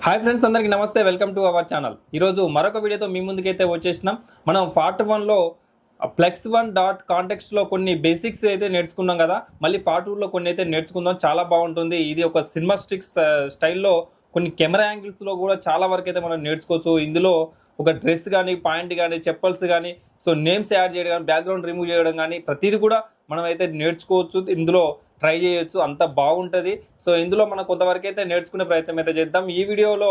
Hi friends, అందరికీ నమస్తే. Welcome to our channel. ఈరోజు మరొక వీడియోతో మీ ముందుకైతే వచ్చేసినాం. మనం పార్ట్ 1లో Plex1 డాట్ కాంటెక్స్ట్లో కొన్ని బేసిక్స్ అయితే నేర్చుకున్నాం కదా. మళ్ళీ పార్ట్ 2లో కొన్ని అయితే నేర్చుకుందాం. చాలా బాగుంటుంది. ఇది ఒక సినిమాస్టిక్స్ స్టైల్లో కొన్ని కెమెరా యాంగిల్స్లో కూడా చాలా వరకు అయితే మనం నేర్చుకోవచ్చు. ఇందులో ఒక డ్రెస్ కానీ, పాయింట్ కానీ, చెప్పల్స్ కానీ, సో నేమ్స్ యాడ్ చేయడం కానీ, బ్యాక్గ్రౌండ్ రిమూవ్ చేయడం కానీ ప్రతిదీ కూడా మనం అయితే నేర్చుకోవచ్చు. ఇందులో ట్రై చేయొచ్చు, అంత బాగుంటుంది. సో ఇందులో మనం కొంతవరకు అయితే నేర్చుకునే ప్రయత్నం అయితే చేద్దాం. ఈ వీడియోలో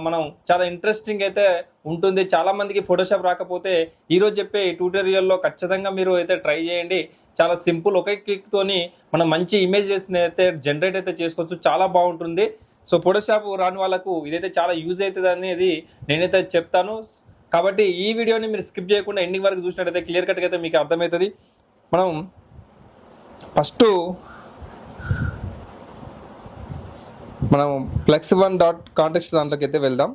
మనం చాలా ఇంట్రెస్టింగ్ అయితే ఉంటుంది. చాలామందికి ఫోటోషాప్ రాకపోతే ఈరోజు చెప్పే ఈ ట్యూటోరియల్లో ఖచ్చితంగా మీరు అయితే ట్రై చేయండి. చాలా సింపుల్, ఒకే క్లిక్తోని మనం మంచి ఇమేజెస్ అయితే జనరేట్ అయితే చేసుకోవచ్చు. చాలా బాగుంటుంది. సో ఫోటోషాప్ రాని వాళ్ళకు ఇదైతే చాలా యూజ్ అవుతుంది అనేది నేనైతే చెప్తాను. కాబట్టి ఈ వీడియోని మీరు స్కిప్ చేయకుండా ఎండింగ్ వరకు చూసినట్టయితే క్లియర్ కట్గా అయితే మీకు అర్థమవుతుంది. మనం ఫస్ట్ మనం Plex1 డాట్ కాంటెక్స్ట్ దాంట్లోకి అయితే వెళ్దాం.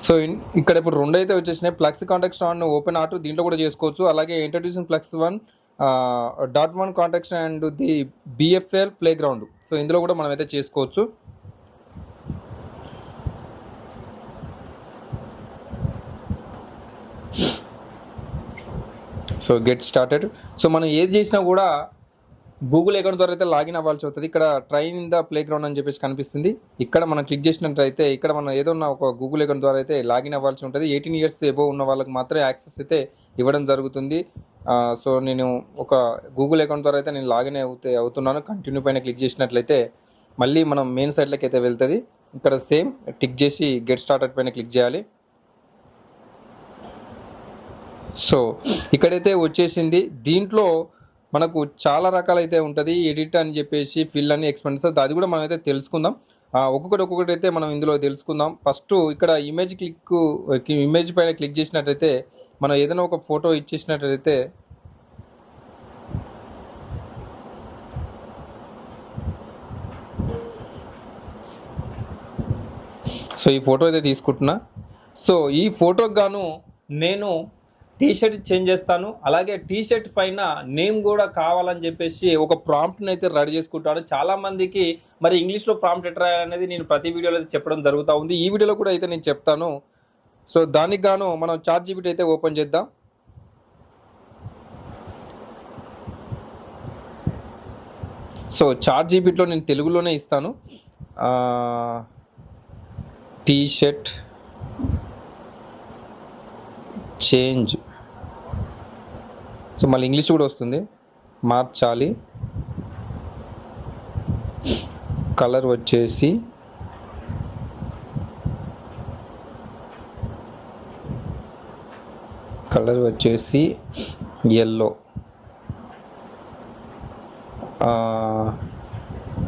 సో ఇక్కడ ఇప్పుడు రెండు అయితే వచ్చేసినాయి. Plex context on open art దీంట్లో కూడా చేసుకోవచ్చు. అలాగే introducing Plex1 .1 context and the BFL play ground, so ఇందులో కూడా మనం అయితే చేసుకోవచ్చు. So get started. సో మనం ఏది చేసినా కూడా గూగుల్ అకౌంట్ ద్వారా అయితే లాగిన్ అవ్వాల్సి అవుతుంది. ఇక్కడ train in the play ground అని చెప్పేసి కనిపిస్తుంది. ఇక్కడ మనం క్లిక్ చేసినట్టయితే ఇక్కడ మనం ఏదన్నా ఒక గూగుల్ అకౌంట్ ద్వారా అయితే లాగిన్ అవ్వాల్సి ఉంటుంది. 18 years ఎబోవ్ ఉన్న వాళ్ళకి మాత్రమే యాక్సెస్ అయితే ఇవ్వడం జరుగుతుంది. సో నేను ఒక గూగుల్ అకౌంట్ ద్వారా అయితే నేను లాగిన్ అవుతున్నాను. కంటిన్యూ పైన క్లిక్ చేసినట్లయితే మళ్ళీ మనం మెయిన్ సైట్లోకి అయితే వెళ్తుంది. ఇక్కడ సేమ్ టిక్ చేసి గెట్ స్టార్టెడ్ పైన క్లిక్ చేయాలి. సో ఇక్కడైతే వచ్చేసింది. దీంట్లో మనకు చాలా రకాలైతే ఉంటుంది. ఎడిట్ అని చెప్పేసి, ఫిల్ అని, ఎక్స్పెన్స్, అది కూడా మనం అయితే తెలుసుకుందాం. ఒక్కొక్కటి అయితే మనం ఇందులో తెలుసుకుందాం. ఫస్ట్ ఇక్కడ ఇమేజ్ పైన క్లిక్ చేసినట్టయితే మనం ఏదైనా ఒక ఫోటో ఇచ్చేసినట్టయితే సో ఈ ఫోటో అయితే తీసుకుంటున్నా. సో ఈ ఫోటోకి గాను నేను టీషర్ట్ చేంజ్ చేస్తాను. అలాగే టీషర్ట్ పైన నేమ్ కూడా కావాలని చెప్పేసి ఒక ప్రాంప్ట్ని అయితే రెడీ చేసుకుంటాను. చాలామందికి మరి ఇంగ్లీష్లో ప్రాంప్ట్ ఎట్లా రాయాలనేది నేను ప్రతి వీడియోలో అయితే చెప్పడం జరుగుతూ ఉంది. ఈ వీడియోలో కూడా అయితే నేను చెప్తాను. సో దానికి గాను మనం ChatGPT అయితే ఓపెన్ చేద్దాం. సో ChatGPTలో నేను తెలుగులోనే ఇస్తాను. టీషర్ట్ చేంజ్, సో మళ్ళీ ఇంగ్లీష్ కూడా వస్తుంది. మార్చాలి. కలర్ వచ్చేసి ఎల్లో.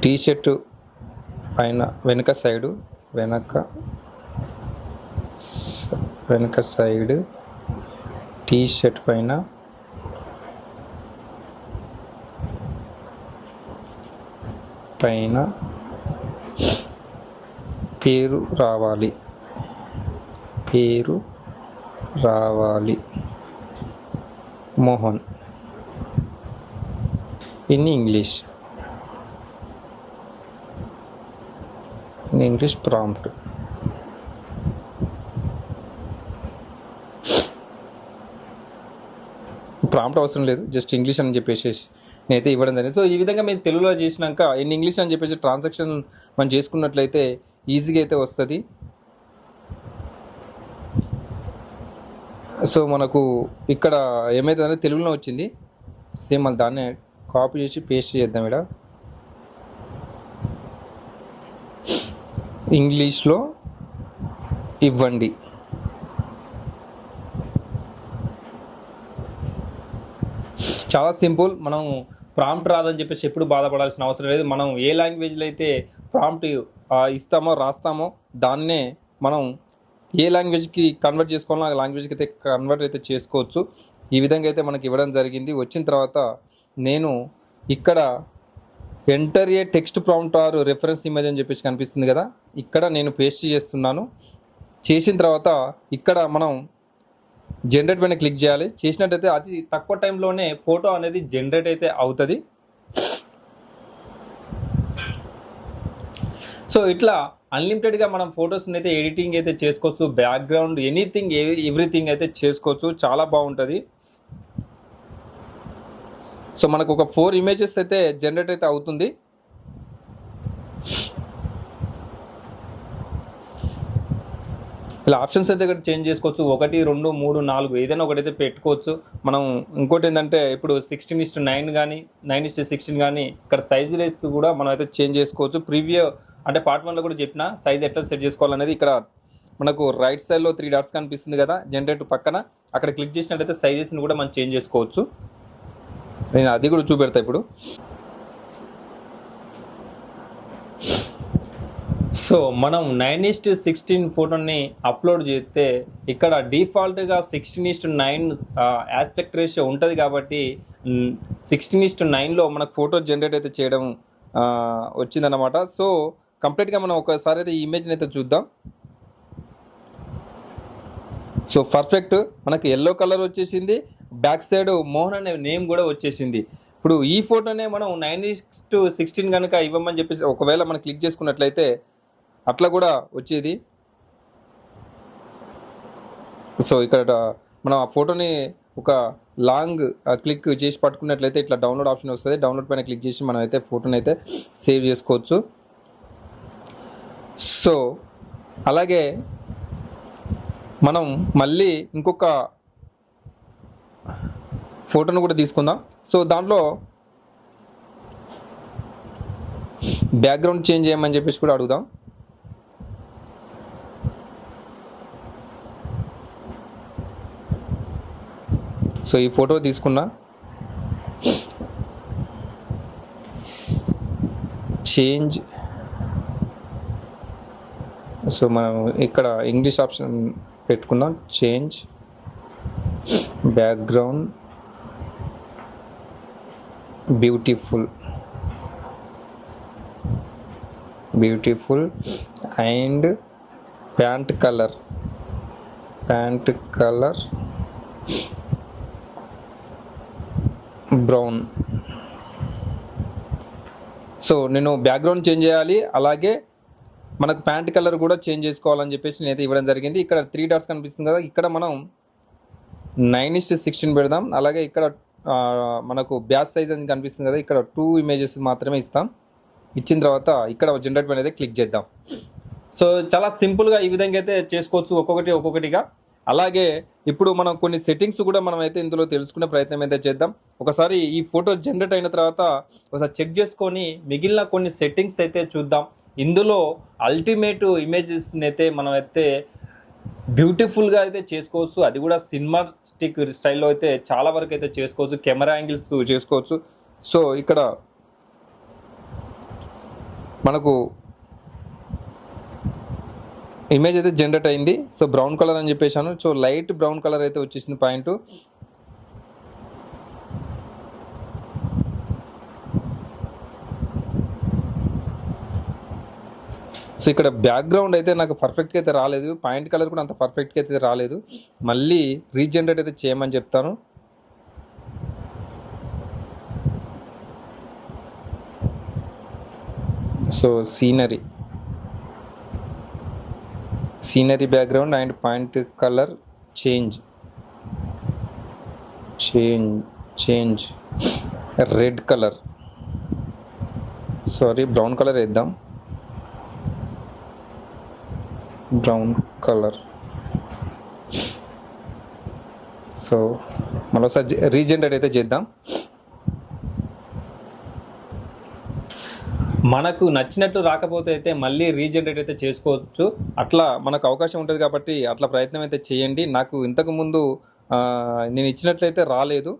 టీషర్ట్ పైన వెనక సైడ్ టీషర్ట్ పైన పేరు రావాలి. Mohan in English prompt. Prompt అవసరం లేదు, జస్ట్ ఇంగ్లీష్ అని చెప్పేసి నేనైతే ఇవ్వడం జరిగింది. సో ఈ విధంగా మీరు తెలుగులో చేసినాక ఇన్ ఇంగ్లీష్ అని చెప్పేసి ట్రాన్సాక్షన్ మనం చేసుకున్నట్లయితే ఈజీగా అయితే వస్తుంది. సో మనకు ఇక్కడ ఏమైతుందంటే తెలుగులో వచ్చింది. సేమ్ మళ్ళీ దాన్ని కాపీ చేసి పేస్ట్ చేద్దాం. ఇక్కడ ఇంగ్లీష్లో ఇవ్వండి. చాలా సింపుల్. మనం ప్రాంప్ట్ రాదని చెప్పేసి ఎప్పుడు బాధపడాల్సిన అవసరం లేదు. మనం ఏ లాంగ్వేజ్లో అయితే ప్రాంప్ట్ రాస్తామో దాన్నే మనం ఏ లాంగ్వేజ్కి కన్వర్ట్ చేసుకోవాలో ఆ లాంగ్వేజ్కి అయితే కన్వర్ట్ అయితే చేసుకోవచ్చు. ఈ విధంగా అయితే మనకి ఇవ్వడం జరిగింది. వచ్చిన తర్వాత నేను ఇక్కడ enter a text prompt or reference image అని చెప్పేసి కనిపిస్తుంది కదా, ఇక్కడ నేను పేస్ట్ చేస్తున్నాను. చేసిన తర్వాత ఇక్కడ మనం జనరేట్ పైన క్లిక్ చేయాలి. చేసినట్టయితే అతి తక్కువ టైంలోనే ఫోటో అనేది జనరేట్ అయితే అవుతుంది. సో ఇట్లా అన్లిమిటెడ్గా మనం ఫొటోస్ని అయితే ఎడిటింగ్ అయితే చేసుకోవచ్చు, బ్యాక్గ్రౌండ్ ఎనీథింగ్ ఎవ్రీథింగ్ అయితే చేసుకోవచ్చు, చాలా బాగుంటుంది. సో మనకు ఒక 4 ఇమేజెస్ అయితే జనరేట్ అయితే అవుతుంది. ఇలా ఆప్షన్స్ అయితే ఇక్కడ చేంజ్ చేసుకోవచ్చు, 1, 2, 3, 4 ఏదైనా ఒకటైతే పెట్టుకోవచ్చు మనం. ఇంకోటి ఏంటంటే ఇప్పుడు 16:9 కానీ 9:16 కానీ ఇక్కడ సైజులెస్ కూడా మనం అయితే చేంజ్ చేసుకోవచ్చు. ప్రీవియూ అంటే పార్ట్ 1లో కూడా చెప్పిన సైజ్ ఎట్లా సెట్ చేసుకోవాలనేది. ఇక్కడ మనకు రైట్ సైడ్లో 3 డాట్స్ కనిపిస్తుంది కదా జనరేట్ పక్కన, అక్కడ క్లిక్ చేసినట్టయితే సైజెస్ని కూడా మనం చేంజ్ చేసుకోవచ్చు. నేను అది కూడా చూపెడతా ఇప్పుడు. సో మనం 9:16 ఫోటోని అప్లోడ్ చేస్తే ఇక్కడ డిఫాల్ట్గా 16:9 ఆస్పెక్ట్ రేషియో ఉంటుంది కాబట్టి 16:9లో మనకు ఫోటో జనరేట్ అయితే చేయడం వచ్చిందన్నమాట. సో కంప్లీట్గా మనం ఒకసారి అయితే ఈ ఇమేజ్ని అయితే చూద్దాం. సో పర్ఫెక్ట్ మనకి ఎల్లో కలర్ వచ్చేసింది, బ్యాక్ సైడ్ మోహన్ అనే నేమ్ కూడా వచ్చేసింది. ఇప్పుడు ఈ ఫోటోనే మనం 9:16 కనుక ఇవ్వమని చెప్పేసి ఒకవేళ మనం క్లిక్ చేసుకున్నట్లయితే అట్లా కూడా వచ్చేది. సో ఇక్కడ మనం ఆ ఫోటోని ఒక లాంగ్ క్లిక్ చేసి పట్టుకున్నట్లయితే ఇట్లా డౌన్లోడ్ ఆప్షన్ వస్తుంది. డౌన్లోడ్ పైన క్లిక్ చేసి మనం అయితే ఫోటోని అయితే సేవ్ చేసుకోవచ్చు. సో అలాగే మనం మళ్ళీ ఇంకొక ఫోటోను కూడా తీసుకుందాం. సో దాంట్లో బ్యాక్గ్రౌండ్ చేంజ్ చేయమని చెప్పేసి కూడా అడుగుదాం. సో ఈ ఫోటో తీసుకున్నా, చేంజ్. సో మనం ఇక్కడ ఇంగ్లీష్ ఆప్షన్ పెట్టుకుందాం, change background beautiful and pant colour brown. So నేను బ్యాక్గ్రౌండ్ చేంజ్ చేయాలి, అలాగే మనకు ప్యాంట్ కలర్ కూడా చేంజ్ చేసుకోవాలని చెప్పేసి నేనైతే ఇవ్వడం జరిగింది. ఇక్కడ 3 డాట్స్ కనిపిస్తుంది కదా, ఇక్కడ మనం 9:16 పెడదాం. అలాగే ఇక్కడ మనకు బ్యాచ్ సైజ్ అని కనిపిస్తుంది కదా, ఇక్కడ 2 ఇమేజెస్ మాత్రమే ఇస్తాం. ఇచ్చిన తర్వాత ఇక్కడ జనరేట్ పైన అయితే క్లిక్ చేద్దాం. సో చాలా సింపుల్గా ఈ విధంగా అయితే చేసుకోవచ్చు ఒక్కొక్కటిగా. అలాగే ఇప్పుడు మనం కొన్ని సెట్టింగ్స్ కూడా మనం అయితే ఇందులో తెలుసుకునే ప్రయత్నం అయితే చేద్దాం. ఒకసారి ఈ ఫోటో జనరేట్ అయిన తర్వాత ఒకసారి చెక్ చేసుకొని మిగిలిన కొన్ని సెట్టింగ్స్ అయితే చూద్దాం. ఇందులో అల్టిమేట్ ఇమేజెస్ని అయితే మనం అయితే బ్యూటిఫుల్గా అయితే చేసుకోవచ్చు, అది కూడా సినిమాటిక్ స్టైల్లో అయితే చాలా వరకు అయితే చేసుకోవచ్చు, కెమెరా యాంగిల్స్ చేసుకోవచ్చు. సో ఇక్కడ మనకు ఇమేజ్ అయితే జనరేట్ అయింది. సో బ్రౌన్ కలర్ అని చెప్పేసాను. సో లైట్ బ్రౌన్ కలర్ అయితే వచ్చేసింది పాయింట్. సో ఇక్కడ బ్యాక్గ్రౌండ్ అయితే నాకు పర్ఫెక్ట్గా అయితే రాలేదు, పాయింట్ కలర్ కూడా అంత పర్ఫెక్ట్గా అయితే రాలేదు. మళ్ళీ రీజనరేట్ అయితే చేయమని చెప్తాను. So scenery background and point colour change red colour, brown colour వేద్దాం. Brown colour. సో మరోసారి రీజనరేట్ అయితే చేద్దాం. మనకు నచ్చినట్లు రాకపోతే అయితే మళ్ళీ రీజనరేట్ అయితే చేసుకోవచ్చు, అట్లా మనకు అవకాశం ఉంటుంది కాబట్టి అట్లా ప్రయత్నం అయితే చేయండి. నాకు ఇంతకుముందు నేను ఇచ్చినట్లయితే రాలేదు,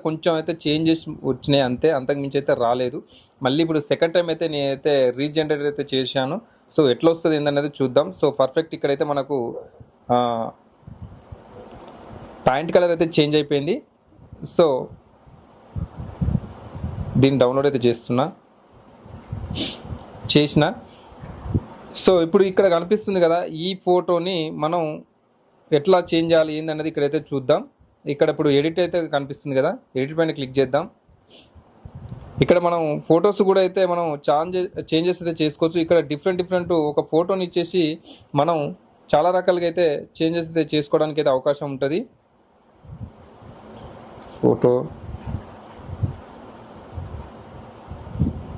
కొంచెం అయితే చేంజెస్ వచ్చినాయి అంతే, అంతకుమించి అయితే రాలేదు. మళ్ళీ ఇప్పుడు సెకండ్ టైం అయితే నేనైతే రీజనరేట్ అయితే చేశాను. సో ఎట్లా వస్తుంది ఏందనేది చూద్దాం. సో పర్ఫెక్ట్ ఇక్కడైతే మనకు పాయింట్ కలర్ అయితే చేంజ్ అయిపోయింది. సో దీన్ని డౌన్లోడ్ అయితే చేస్తున్నా. చేసిన. సో ఇప్పుడు ఇక్కడ కనిపిస్తుంది కదా, ఈ ఫోటోని మనం ఎట్లా చేంజ్ చేయాలి ఏందన్నది ఇక్కడైతే చూద్దాం. ఇక్కడ ఇప్పుడు ఎడిట్ అయితే కనిపిస్తుంది కదా, ఎడిట్ పైన క్లిక్ చేద్దాం. ఇక్కడ మనం ఫొటోస్ కూడా అయితే మనం చేంజెస్ అయితే చేసుకోవచ్చు. ఇక్కడ డిఫరెంట్ ఒక ఫోటోని ఇచ్చేసి మనం చాలా రకాలుగా అయితే చేంజెస్ అయితే చేసుకోవడానికి అయితే అవకాశం ఉంటుంది. ఫోటో,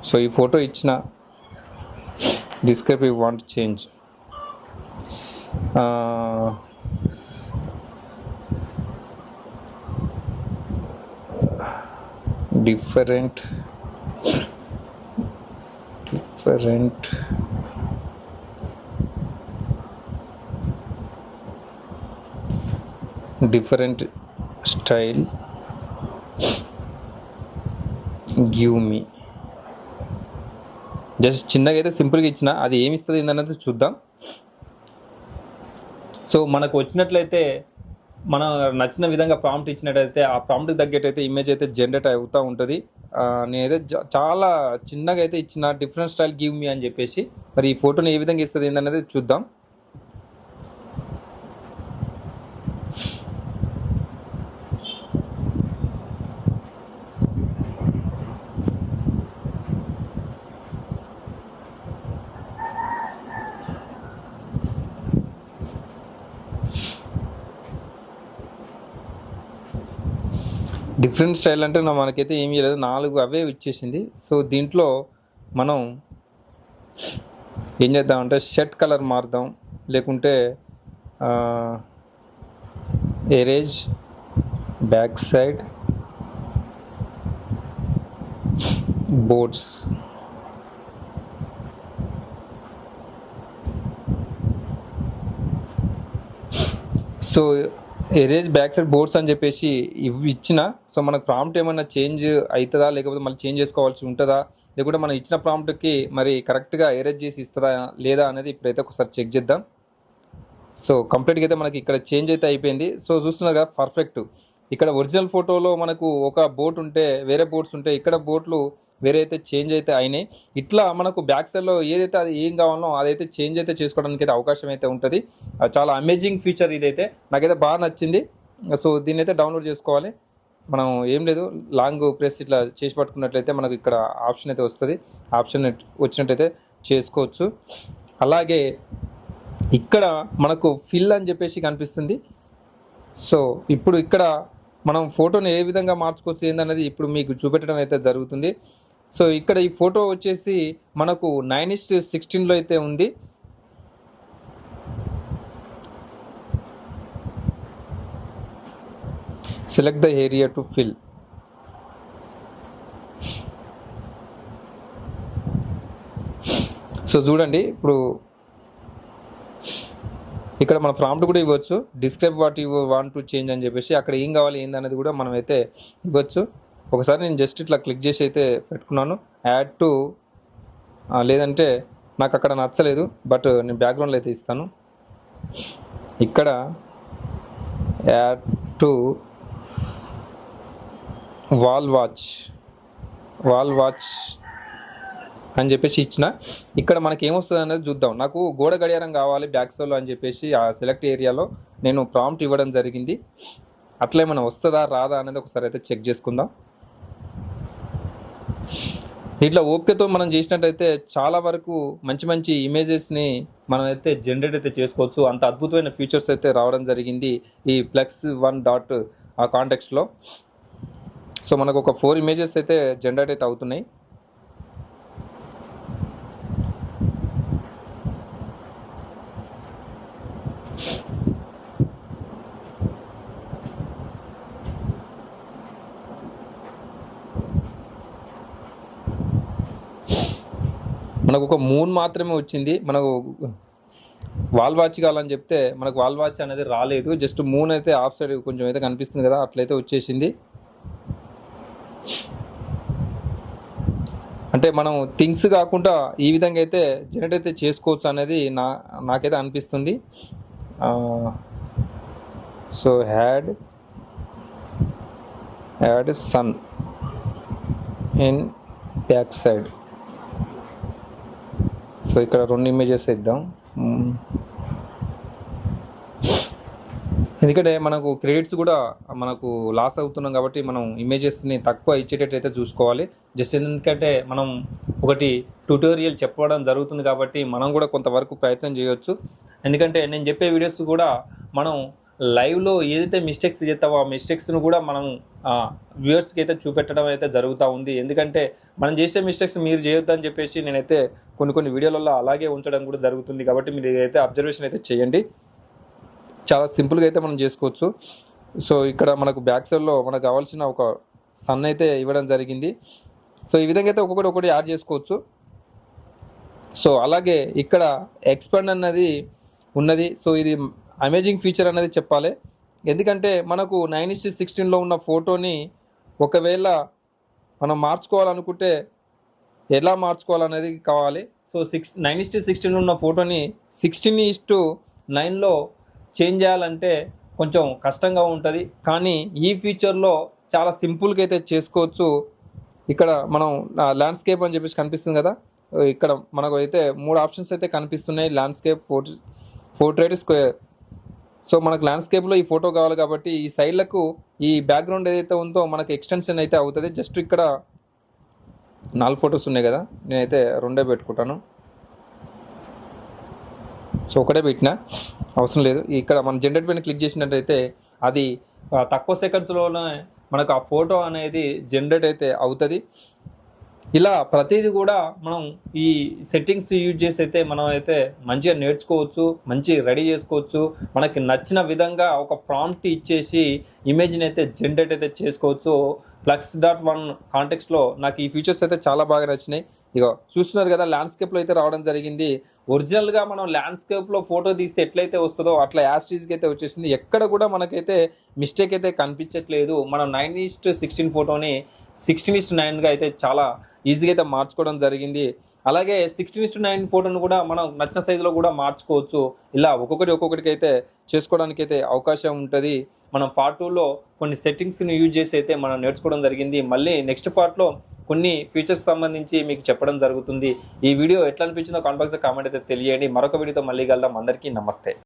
సో ఈ ఫోటో ఇచ్చిన describe you want change, different style, give me. Just చిన్నగా అయితే సింపుల్గా ఇచ్చిన, అది ఏమి ఇస్తుంది ఏంటనేది చూద్దాం. సో మనకు వచ్చినట్లయితే మన నచ్చిన విధంగా ప్రాంప్ట్ ఇచ్చినట్టయితే ఆ ప్రాంప్ట్కి తగ్గట్టయితే ఇమేజ్ అయితే జనరేట్ అవుతూ ఉంటుంది. నేనైతే చాలా చిన్నగా అయితే ఇచ్చిన డిఫరెంట్ స్టైల్ గివ్ మీ అని చెప్పేసి. మరి ఈ ఫోటోని ఏ విధంగా ఇస్తుంది ఏంటనేది చూద్దాం. డిఫరెంట్ స్టైల్ అంటే మనకైతే ఏమీ లేదు, 4 అవే ఇచ్చేసింది. సో దీంట్లో మనం ఏం చేద్దామంటే షర్ట్ కలర్ మారుదాం, లేకుంటే erase back side boards. So erase back side boards అని చెప్పేసి ఇవి ఇచ్చిన. సో మనకు ప్రాంప్ట్ ఏమైనా చేంజ్ అవుతుందా, లేకపోతే మళ్ళీ చేంజ్ చేసుకోవాల్సి ఉంటుందా, లేకుంటే మనం ఇచ్చిన ప్రాంప్ట్కి మరి కరెక్ట్గా ఎరేజ్ చేసి ఇస్తుందా లేదా అనేది ఇప్పుడైతే ఒకసారి చెక్ చేద్దాం. సో కంప్లీట్గా అయితే మనకి ఇక్కడ చేంజ్ అయితే అయిపోయింది. సో చూస్తున్నారు కదా పర్ఫెక్ట్. ఇక్కడ ఒరిజినల్ ఫోటోలో మనకు ఒక బోట్ ఉంటే వేరే బోట్స్ ఉంటే ఇక్కడ బోట్లు వేరే అయితే చేంజ్ అయితే అయినాయి. ఇట్లా మనకు బ్యాక్ సైడ్లో ఏదైతే అది ఏం కావాలో అదైతే చేంజ్ అయితే చేసుకోవడానికి అయితే అవకాశం అయితే ఉంటుంది. చాలా అమేజింగ్ ఫీచర్ ఇదైతే, నాకైతే బాగా నచ్చింది. సో దీన్ని అయితే డౌన్లోడ్ చేసుకోవాలి. మనం ఏం లేదు, లాంగ్ ప్రెస్ ఇట్లా చేసి పట్టుకున్నట్లయితే మనకు ఇక్కడ ఆప్షన్ అయితే వస్తుంది. ఆప్షన్ వచ్చినట్టయితే చేసుకోవచ్చు. అలాగే ఇక్కడ మనకు ఫిల్ అని చెప్పేసి కనిపిస్తుంది. సో ఇప్పుడు ఇక్కడ మనం ఫోటోని ఏ విధంగా మార్చుకోవచ్చు ఏందనేది ఇప్పుడు మీకు చూపెట్టడం అయితే జరుగుతుంది. సో ఇక్కడ ఈ ఫోటో వచ్చేసి మనకు 9:16 అయితే ఉంది. Select the area to fill. So చూడండి, ఇప్పుడు ఇక్కడ మన ప్రాంప్ట్ కూడా ఇవ్వచ్చు, describe what you want to change అని చెప్పేసి. అక్కడ ఏం కావాలి ఏందనేది కూడా మనం అయితే ఇవ్వచ్చు. ఒకసారి నేను జస్ట్ ఇట్లా క్లిక్ చేసి అయితే పెట్టుకున్నాను. యాడ్ టు, లేదంటే నాకు అక్కడ నచ్చలేదు, బట్ నేను బ్యాక్గ్రౌండ్లో అయితే ఇస్తాను. ఇక్కడ యాడ్ టు వాల్ వాచ్ అని చెప్పేసి ఇచ్చిన. ఇక్కడ మనకి ఏమొస్తుంది అనేది చూద్దాం. నాకు గోడ గడియారం కావాలి బ్యాక్ సైడ్లో అని చెప్పేసి ఆ సెలెక్ట్ ఏరియాలో నేను ప్రాంప్ట్ ఇవ్వడం జరిగింది. అట్లా ఏమైనా వస్తుందా రాదా అనేది ఒకసారి అయితే చెక్ చేసుకుందాం. ఇట్లా ఓపికతో మనం చేసినట్టయితే చాలా వరకు మంచి ఇమేజెస్ని మనం అయితే జనరేట్ అయితే చేసుకోవచ్చు. అంత అద్భుతమైన ఫీచర్స్ అయితే రావడం జరిగింది ఈ Plex1 కాంటెక్స్ట్లో. సో మనకు ఒక 4 ఇమేజెస్ అయితే జనరేట్ అయితే అవుతున్నాయి. మనకు ఒక 3 మాత్రమే వచ్చింది. మనకు వాల్ వాచ్ కావాలని చెప్తే మనకు వాల్ వాచ్ అనేది రాలేదు. జస్ట్ 3 అయితే ఆఫ్ సైడ్ కొంచెం అయితే కనిపిస్తుంది కదా, అట్లయితే వచ్చేసింది. అంటే మనం థింగ్స్ కాకుండా ఈ విధంగా అయితే జనరేట్ అయితే చేసుకోవచ్చు అనేది నాకైతే అనిపిస్తుంది. So add sun in back side. So ఇక్కడ 2 ఇమేజెస్ ఇద్దాం. ఎందుకంటే మనకు క్రెడిట్స్ కూడా మనకు లాస్ అవుతున్నాం కాబట్టి మనం ఇమేజెస్ని తక్కువ ఇచ్చేటట్టయితే చూసుకోవాలి. జస్ట్ ఎందుకంటే మనం ఒకటి ట్యూటోరియల్ చెప్పడం జరుగుతుంది కాబట్టి మనం కూడా కొంతవరకు ప్రయత్నం చేయవచ్చు. ఎందుకంటే నేను చెప్పే వీడియోస్ కూడా మనం లైవ్లో ఏదైతే మిస్టేక్స్ చేస్తావో ఆ మిస్టేక్స్ను కూడా మనం వ్యూవర్స్కి అయితే చూపెట్టడం అయితే జరుగుతూ ఉంది. ఎందుకంటే మనం చేసే మిస్టేక్స్ మీరు చేయొద్దని చెప్పేసి నేనైతే కొన్ని వీడియోలలో అలాగే ఉంచడం కూడా జరుగుతుంది. కాబట్టి మీరు అయితే అబ్జర్వేషన్ అయితే చేయండి. చాలా సింపుల్గా అయితే మనం చేసుకోవచ్చు. సో ఇక్కడ మనకు బ్యాక్ సైడ్లో మనకు కావాల్సిన ఒక సన్ అయితే ఇవ్వడం జరిగింది. సో ఈ విధంగా అయితే ఒక్కొక్కటి యాడ్ చేసుకోవచ్చు. సో అలాగే ఇక్కడ ఎక్స్పాండ్ అన్నది ఉన్నది. సో ఇది అమేజింగ్ ఫీచర్ అనేది చెప్పాలి. ఎందుకంటే మనకు 9:16లో ఉన్న ఫోటోని ఒకవేళ మనం మార్చుకోవాలనుకుంటే ఎలా మార్చుకోవాలనేది కావాలి. సో 9:16లో ఉన్న ఫోటోని 16:9లో చేంజ్ చేయాలంటే కొంచెం కష్టంగా ఉంటుంది. కానీ ఈ ఫీచర్లో చాలా సింపుల్గా అయితే చేసుకోవచ్చు. ఇక్కడ మనం ల్యాండ్స్కేప్ అని చెప్పేసి కనిపిస్తుంది కదా, ఇక్కడ మనకు అయితే 3 ఆప్షన్స్ అయితే కనిపిస్తున్నాయి. Landscape, portrait, square. సో మనకు ల్యాండ్స్కేప్లో ఈ ఫోటో కావాలి కాబట్టి ఈ సైడ్లకు ఈ బ్యాక్గ్రౌండ్ ఏదైతే ఉందో మనకు ఎక్స్టెన్షన్ అయితే అవుతుంది. జస్ట్ ఇక్కడ 4 ఫొటోస్ ఉన్నాయి కదా, నేనైతే 2 పెట్టుకుంటాను. సో ఒకటే పెట్టినా అవసరం లేదు. ఇక్కడ మనం జనరేట్ పైన క్లిక్ చేసినట్టయితే అది తక్కువ సెకండ్స్లోనే మనకు ఆ ఫోటో అనేది జనరేట్ అయితే అవుతుంది. ఇలా ప్రతిదీ కూడా మనం ఈ సెట్టింగ్స్ యూజ్ చేసి అయితే మనం అయితే మంచిగా నేర్చుకోవచ్చు, మంచి రెడీ చేసుకోవచ్చు. మనకి నచ్చిన విధంగా ఒక ప్రాంప్ట్ ఇచ్చేసి ఇమేజ్ని అయితే జనరేట్ అయితే చేసుకోవచ్చు. Plex.1 కాంటెక్స్ట్లో నాకు ఈ ఫీచర్స్ అయితే చాలా బాగా నచ్చినాయి. ఇగో చూస్తున్నారు కదా, ల్యాండ్స్కేప్లో అయితే రావడం జరిగింది. ఒరిజినల్గా మనం ల్యాండ్స్కేప్లో ఫోటో తీస్తే ఎట్లయితే వస్తుందో అట్లా యాస్టీజ్కి అయితే వచ్చేసింది. ఎక్కడ కూడా మనకైతే మిస్టేక్ అయితే కనిపించట్లేదు. మనం 9:16 ఫోటోని 16:9గా అయితే చాలా ఈజీగా అయితే మార్చుకోవడం జరిగింది. అలాగే 16:9 ఫోటోను కూడా మనం నచ్చిన సైజులో కూడా మార్చుకోవచ్చు. ఇలా ఒక్కొక్కటికి అయితే చేసుకోవడానికి అయితే అవకాశం ఉంటుంది. మనం పార్ట్ 2లో కొన్ని సెట్టింగ్స్ని యూజ్ చేసి అయితే మనం నేర్చుకోవడం జరిగింది. మళ్ళీ నెక్స్ట్ పార్ట్లో కొన్ని ఫీచర్స్ సంబంధించి మీకు చెప్పడం జరుగుతుంది. ఈ వీడియో ఎట్లా అనిపించిందో కామెంట్ బాక్స్లో కామెంట్ అయితే తెలియండి. మరొక వీడియోతో మళ్ళీ కలుద్దాం. అందరికీ నమస్తే.